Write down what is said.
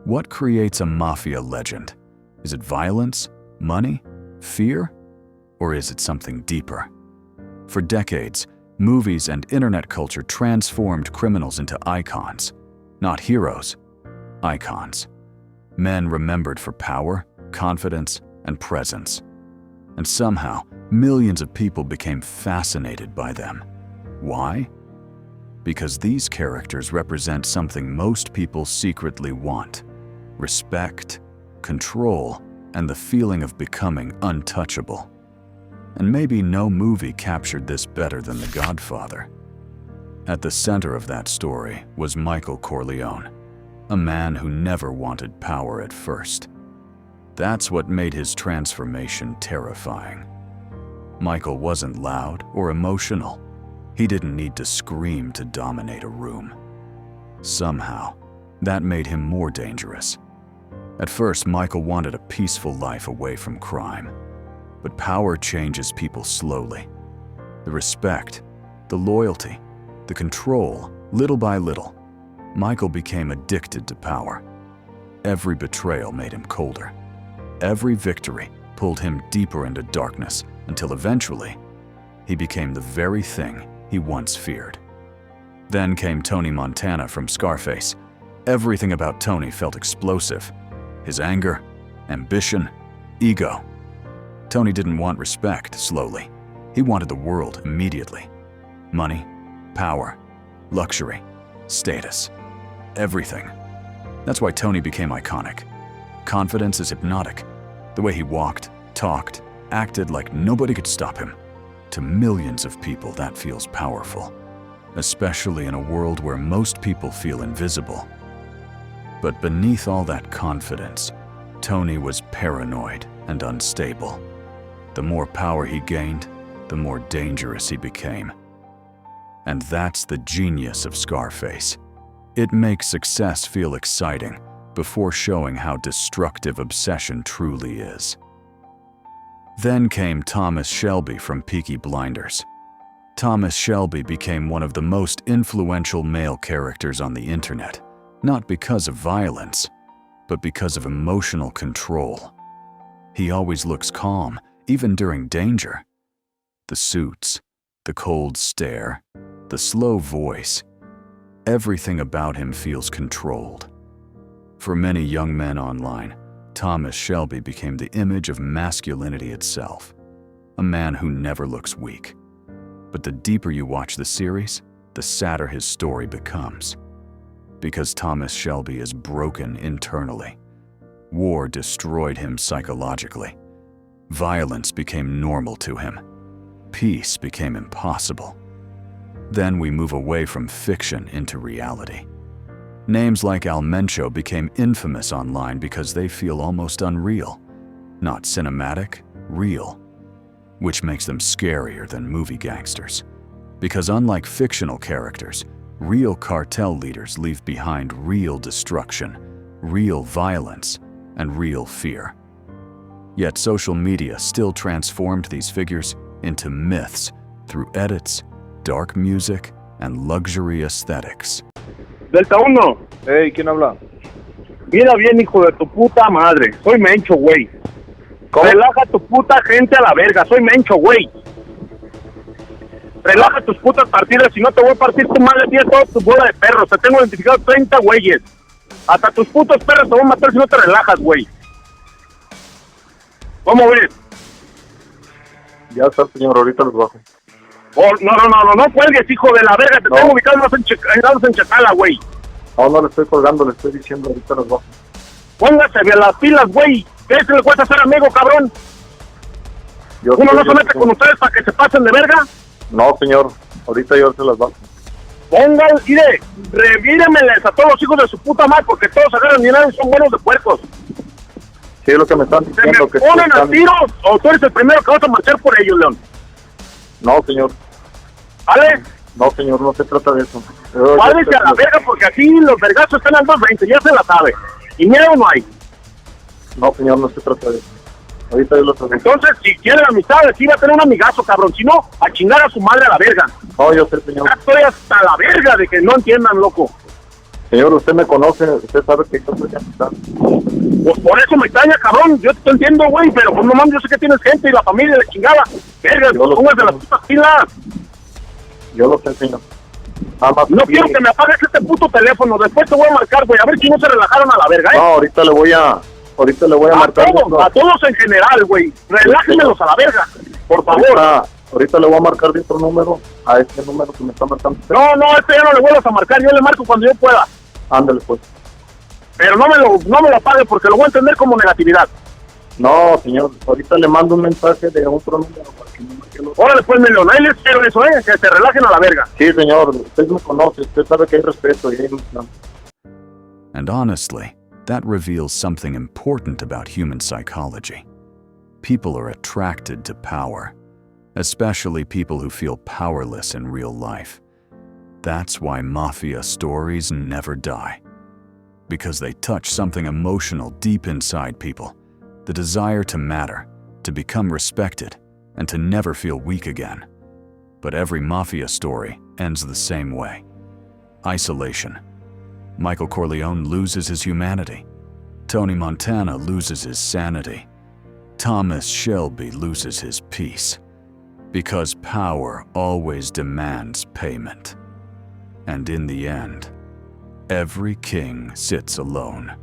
What creates a mafia legend? Is it violence, money, fear, or is it something deeper? For decades, movies and internet culture transformed criminals into icons. Not heroes, icons. Men remembered for power, confidence, and presence. And somehow, millions of people became fascinated by them. Why? Because these characters represent something most people secretly want: respect, control, and the feeling of becoming untouchable. And maybe no movie captured this better than The Godfather. At the center of that story was Michael Corleone, a man who never wanted power at first. That's what made his transformation terrifying. Michael wasn't loud or emotional. He didn't need to scream to dominate a room. Somehow, that made him more dangerous. At first, Michael wanted a peaceful life away from crime. But power changes people slowly. The respect, the loyalty, the control, little by little. Michael became addicted to power. Every betrayal made him colder. Every victory pulled him deeper into darkness until eventually, he became the very thing he once feared. Then came Tony Montana from Scarface. Everything about Tony felt explosive. His anger, ambition, ego. Tony didn't want respect slowly. He wanted the world immediately. Money, power, luxury, status, everything. That's why Tony became iconic. Confidence is hypnotic. The way he walked, talked, acted like nobody could stop him. To millions of people, that feels powerful, especially in a world where most people feel invisible. But beneath all that confidence, Tony was paranoid and unstable. The more power he gained, the more dangerous he became. And that's the genius of Scarface. It makes success feel exciting before showing how destructive obsession truly is. Then came Thomas Shelby from Peaky Blinders. Thomas Shelby became one of the most influential male characters on the internet, not because of violence, but because of emotional control. He always looks calm, even during danger. The suits, the cold stare, the slow voice, everything about him feels controlled. For many young men online, Thomas Shelby became the image of masculinity itself, a man who never looks weak. But the deeper you watch the series, the sadder his story becomes. Because Thomas Shelby is broken internally. War destroyed him psychologically. Violence became normal to him. Peace became impossible. Then we move away from fiction into reality. Names like Al Mencho became infamous online because they feel almost unreal. Not cinematic, real. Which makes them scarier than movie gangsters. Because unlike fictional characters, real cartel leaders leave behind real destruction, real violence, and real fear. Yet social media still transformed these figures into myths through edits, dark music, and luxury aesthetics. Delta 1. Hey, ¿quién habla? Mira bien, hijo de tu puta madre. Soy Mencho, güey. Relaja tu puta gente a la verga. Soy Mencho, güey. Relaja tus putas partidas, si no te voy a partir tu madre, tienes toda tu bola de perros. Te tengo identificado 30 güeyes. Hasta tus putos perros te voy a matar si no te relajas, güey. ¿Cómo ves? Ya está, señor, ahorita los bajo. Oh, no cuelgues, hijo de la verga. Te tengo ubicados en Chacala, güey. No le estoy colgando, le estoy diciendo, ahorita los bajo. Póngase bien las pilas, güey. ¿Qué se le cuesta ser amigo, cabrón? ¿Uno no se mete con ustedes para que se pasen de verga? No, señor, ahorita yo se las bajo. Pongan, mire, revíremeles a todos los hijos de su puta madre, porque todos agarran dinero y son buenos de puercos. Sí, es lo que me están diciendo. ¿Se me ponen a tiros o tú eres el primero que vas a marchar por ellos, León? No, señor. ¿Vale? No, señor, no se trata de eso. Váyase a la verga, porque aquí los vergazos están al 220, ya se la sabe. Y miedo no hay. No, señor, no se trata de eso. Ahorita yo lo traigo. Entonces, si quiere la amistad, sí va a tener un amigazo, cabrón. Si no, a chingar a su madre a la verga. No, yo sé, señor. Ya estoy hasta la verga de que no entiendan, loco. Señor, usted me conoce, usted sabe que yo soy capitán. Pues por eso me extraña, cabrón. Yo te entiendo, güey, pero pues no mames, yo sé que tienes gente y la familia, la chingada. Verga, Yo lo póngase sé. las putas pilas. Yo lo sé, señor. Nada más No que- quiero que me apagues este puto teléfono. Después te voy a marcar, güey, a ver si no se relajaron a la verga, No, ahorita le voy a A marcar. todos en general, güey. Relájenmelos a la verga, por favor. Ahorita le voy a marcar de otro número, a este número que me está marcando usted. No, este ya no le vuelvas a marcar, yo le marco cuando yo pueda. Ándale, pues. Pero no me lo apague porque lo voy a entender como negatividad. No, señor, ahorita le mando un mensaje de otro número para que me marque el otro. Órale pues, Melón, ahí les quiero eso, que se relajen a la verga. Sí, señor, usted me conoce, usted sabe que hay respeto y hay ilusión. And honestly, that reveals something important about human psychology. People are attracted to power, especially people who feel powerless in real life. That's why mafia stories never die. Because they touch something emotional deep inside people, the desire to matter, to become respected, and to never feel weak again. But every mafia story ends the same way. Isolation. Michael Corleone loses his humanity. Tony Montana loses his sanity. Thomas Shelby loses his peace. Because power always demands payment. And in the end, every king sits alone.